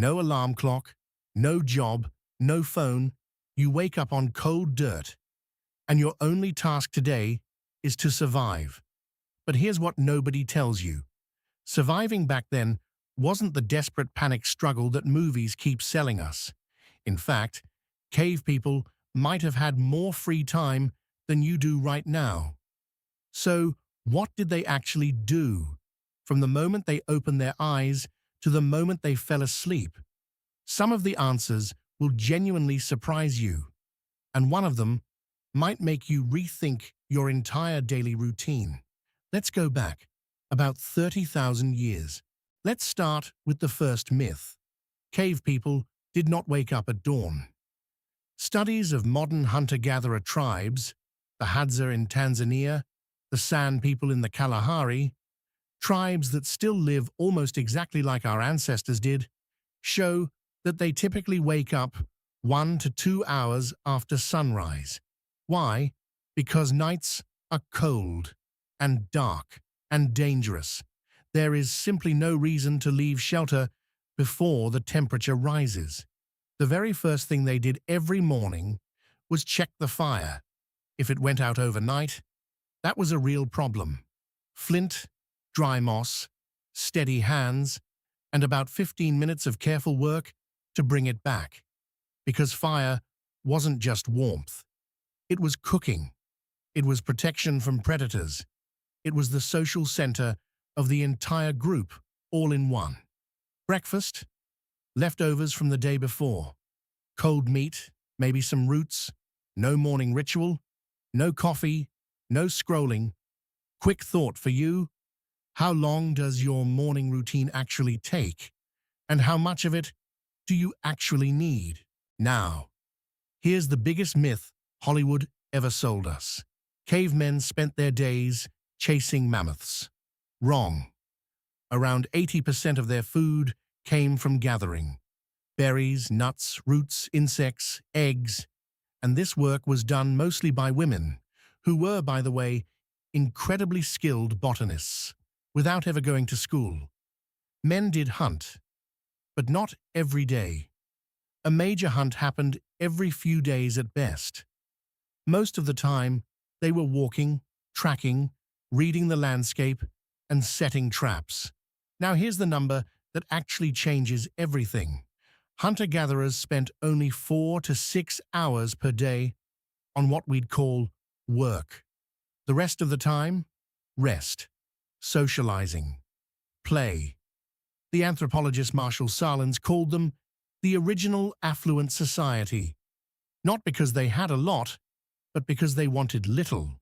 No alarm clock, no job, no phone. You wake up on cold dirt, and your only task today is to survive. But here's what nobody tells you. Surviving back then wasn't the desperate panic struggle that movies keep selling us. In fact, cave people might have had more free time than you do right now. So, what did they actually do? From the moment they opened their eyes to the moment they fell asleep? Some of the answers will genuinely surprise you, and one of them might make you rethink your entire daily routine. Let's go back about 30,000 years. Let's start with the first myth. Cave people did not wake up at dawn. Studies of modern hunter-gatherer tribes, the Hadza in Tanzania, the San people in the Kalahari, tribes that still live almost exactly like our ancestors did, show that they typically wake up 1 to 2 hours after sunrise. Why? Because nights are cold and dark and dangerous. There is simply no reason to leave shelter before the temperature rises. The very first thing they did every morning was check the fire. If it went out overnight, that was a real problem. Flint, dry moss, steady hands, and about 15 minutes of careful work to bring it back. Because fire wasn't just warmth. It was cooking. It was protection from predators. It was the social center of the entire group, all in one. Breakfast, leftovers from the day before. Cold meat, maybe some roots. No morning ritual. No coffee. No scrolling. Quick thought for you. How long does your morning routine actually take? And how much of it do you actually need? Now, here's the biggest myth Hollywood ever sold us. Cavemen spent their days chasing mammoths. Wrong. Around 80% of their food came from gathering. Berries, nuts, roots, insects, eggs. And this work was done mostly by women, who were, by the way, incredibly skilled botanists, without ever going to school. Men did hunt, but not every day. A major hunt happened every few days at best. Most of the time, they were walking, tracking, reading the landscape, and setting traps. Now here's the number that actually changes everything. Hunter-gatherers spent only 4 to 6 hours per day on what we'd call work. The rest of the time, rest, socializing, play. The anthropologist Marshall Salins called them the original affluent society, not because they had a lot, but because they wanted little.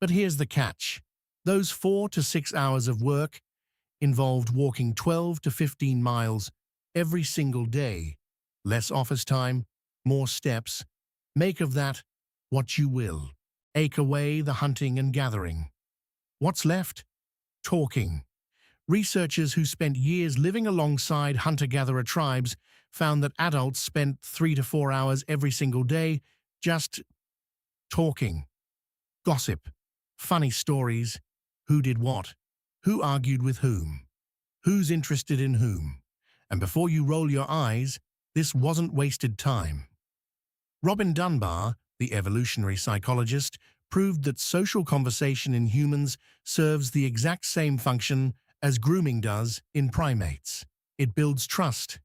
But here's the catch. Those 4 to 6 hours of work involved walking 12 to 15 miles every single day. Less office time, more steps. Make of that what you will. Ache away the hunting and gathering. What's left? Talking. Researchers who spent years living alongside hunter-gatherer tribes found that adults spent 3 to 4 hours every single day just talking. Gossip. Funny stories. Who did what? Who argued with whom? Who's interested in whom? And before you roll your eyes, this wasn't wasted time. Robin Dunbar, the evolutionary psychologist, proved that social conversation in humans serves the exact same function as grooming does in primates. It builds trust.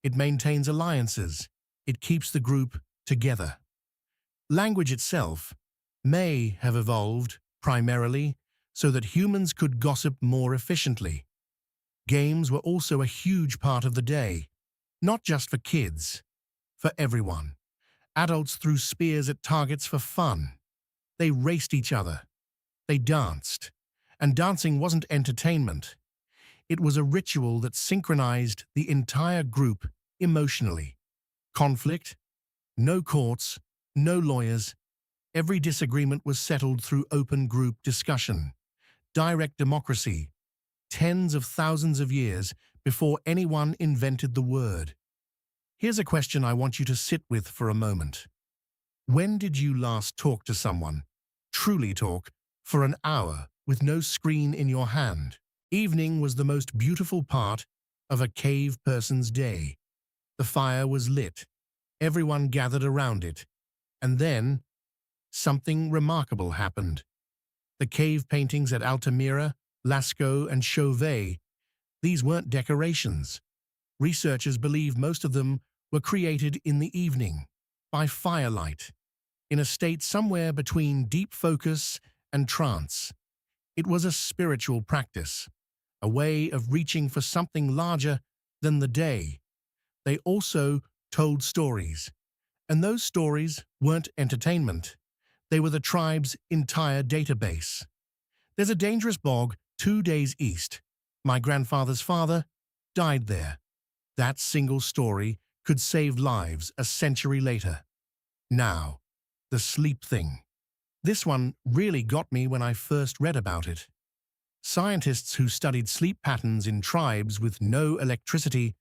It maintains alliances. It keeps the group together. Language itself may have evolved primarily so that humans could gossip more efficiently. Games were also a huge part of the day, not just for kids, for everyone. Adults threw spears at targets for fun. They raced each other. They danced. And dancing wasn't entertainment. It was a ritual that synchronized the entire group emotionally. Conflict? No courts, no lawyers. Every disagreement was settled through open group discussion. Direct democracy. Tens of thousands of years before anyone invented the word. Here's a question I want you to sit with for a moment. When did you last talk to someone, truly talk, for an hour with no screen in your hand? Evening was the most beautiful part of a cave person's day. The fire was lit. Everyone gathered around it. And then, something remarkable happened. The cave paintings at Altamira, Lascaux, and Chauvet, these weren't decorations. Researchers believe most of them were created in the evening, by firelight, in a state somewhere between deep focus and trance. It was a spiritual practice, a way of reaching for something larger than the day. They also told stories, and those stories weren't entertainment. They were the tribe's entire database. There's a dangerous bog 2 days east. My grandfather's father died there. That single story could save lives a century later. Now, the sleep thing. This one really got me when I first read about it. Scientists who studied sleep patterns in tribes with no electricity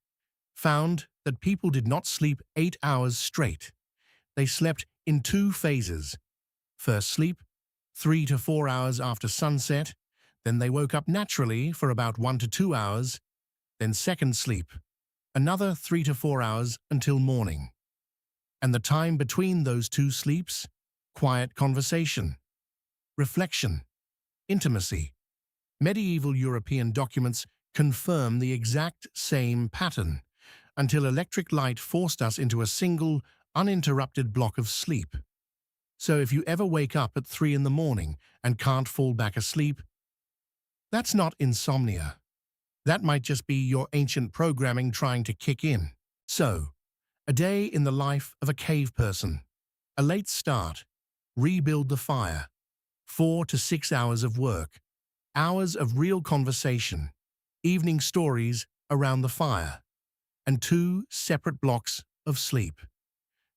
found that people did not sleep 8 hours straight. They slept in 2 phases. First sleep, 3 to 4 hours after sunset, then they woke up naturally for about 1 to 2 hours, then second sleep, another 3 to 4 hours until morning. And the time between those 2 sleeps, quiet conversation, reflection, intimacy. Medieval European documents confirm the exact same pattern, until electric light forced us into a single, uninterrupted block of sleep. So if you ever wake up at 3 in the morning and can't fall back asleep, that's not insomnia. That might just be your ancient programming trying to kick in. So, a day in the life of a cave person. A late start. Rebuild the fire. 4 to 6 hours of work. Hours of real conversation. Evening stories around the fire. And 2 separate blocks of sleep.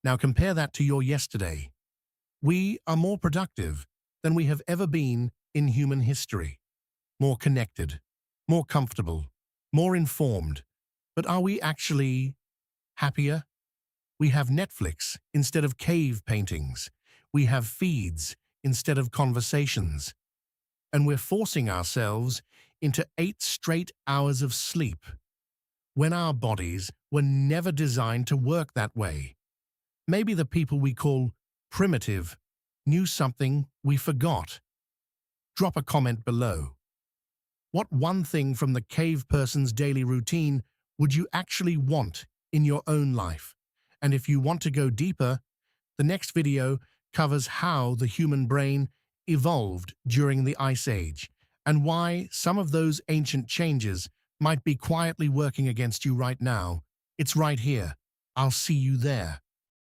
Now compare that to your yesterday. We are more productive than we have ever been in human history. More connected, more comfortable, more informed. But are we actually happier? We have Netflix instead of cave paintings. We have feeds instead of conversations. And we're forcing ourselves into 8 straight hours of sleep, when our bodies were never designed to work that way. Maybe the people we call primitive knew something we forgot. Drop a comment below. What one thing from the cave person's daily routine would you actually want in your own life? And if you want to go deeper, the next video covers how the human brain evolved during the Ice Age and why some of those ancient changes might be quietly working against you right now. It's right here. I'll see you there.